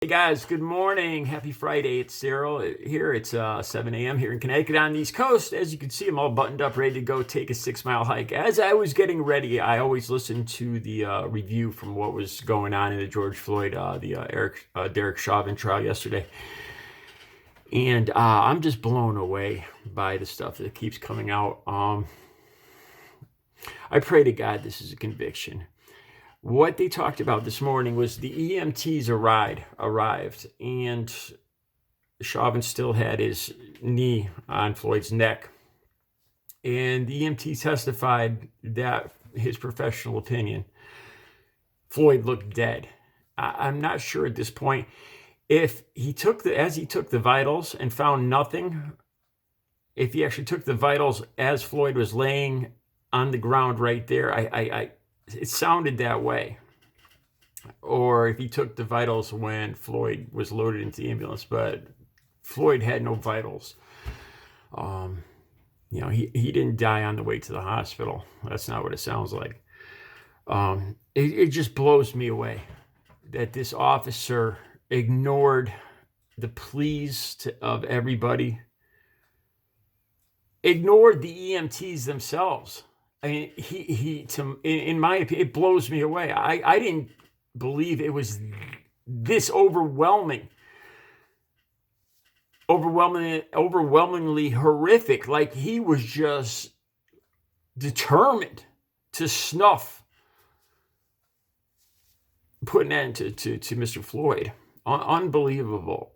Hey guys, good morning. Happy Friday. It's Cyril here. It's 7 a.m. here in Connecticut on the East Coast. As you can see, I'm all buttoned up, ready to go take a 6-mile hike. As I was getting ready, I always listened to the review from what was going on in the George Floyd, Derek Chauvin trial yesterday. And I'm just blown away by the stuff that keeps coming out. I pray to God this is a conviction. What they talked about this morning was the EMTs arrived, and Chauvin still had his knee on Floyd's neck. And the EMT testified that his professional opinion, Floyd looked dead. I'm not sure at this point if he took the vitals and found nothing, if he actually took the vitals as Floyd was laying on the ground right there. It sounded that way. Or if he took the vitals when Floyd was loaded into the ambulance, but Floyd had no vitals. He didn't die on the way to the hospital. That's not what it sounds like. It just blows me away that this officer ignored the pleas of everybody, ignored the EMTs themselves. I mean, in my opinion, it blows me away. I didn't believe it was this overwhelmingly horrific. Like he was just determined to snuff putting an end to Mr. Floyd. Unbelievable.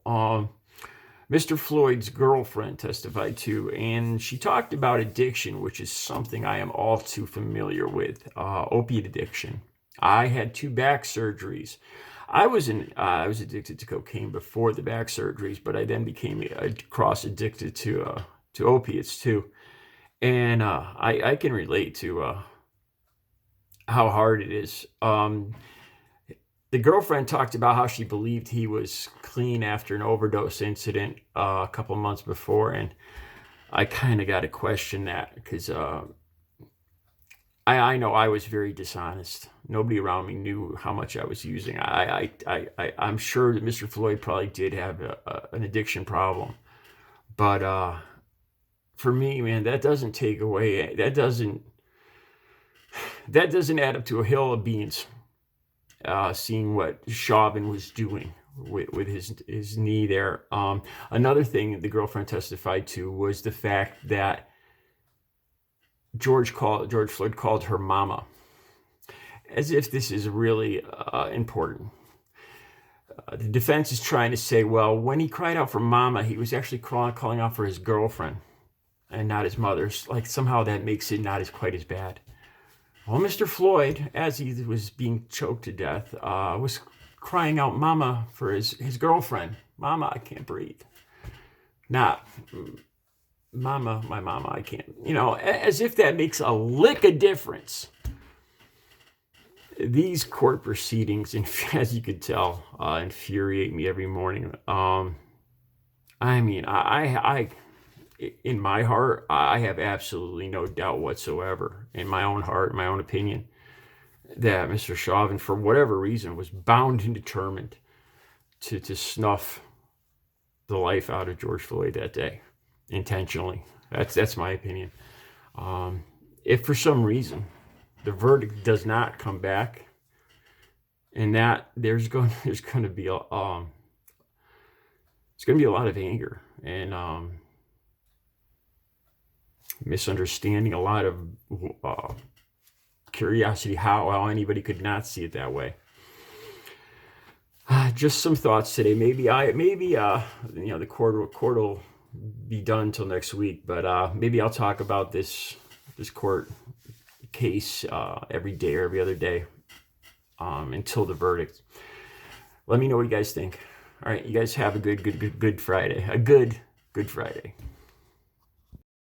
Mr. Floyd's girlfriend testified too, and she talked about addiction, which is something I am all too familiar with, opiate addiction. I had 2 back surgeries. I was addicted to cocaine before the back surgeries, but I then became cross addicted to opiates too. And I can relate to how hard it is. The girlfriend talked about how she believed he was clean after an overdose incident a couple months before, and I kind of got to question that because I know I was very dishonest. Nobody around me knew how much I was using. I'm sure that Mr. Floyd probably did have an addiction problem, but for me, man, that doesn't take away. That doesn't add up to a hill of beans. Seeing what Chauvin was doing with his knee there. Another thing the girlfriend testified to was the fact that George Floyd called her mama, as if this is really important. The defense is trying to say, well, when he cried out for mama, he was actually calling out for his girlfriend and not his mother. Like somehow that makes it not quite as bad. Well, Mr. Floyd, as he was being choked to death, was crying out mama for his girlfriend. Mama, I can't breathe. Not mama, my mama, I can't. As if that makes a lick of difference. These court proceedings, as you could tell, infuriate me every morning. I in my heart, I have absolutely no doubt whatsoever, in my own heart, my own opinion, that Mr. Chauvin, for whatever reason, was bound and determined to snuff the life out of George Floyd that day, intentionally. That's my opinion. If for some reason the verdict does not come back, and that there's going to be it's going to be a lot of anger and misunderstanding, a lot of curiosity how anybody could not see it that way. Just some thoughts today. Maybe the court will be done till next week, but maybe I'll talk about this court case every day or every other day until the verdict. Let me know what you guys think. All right, you guys have a good Friday. A good Friday.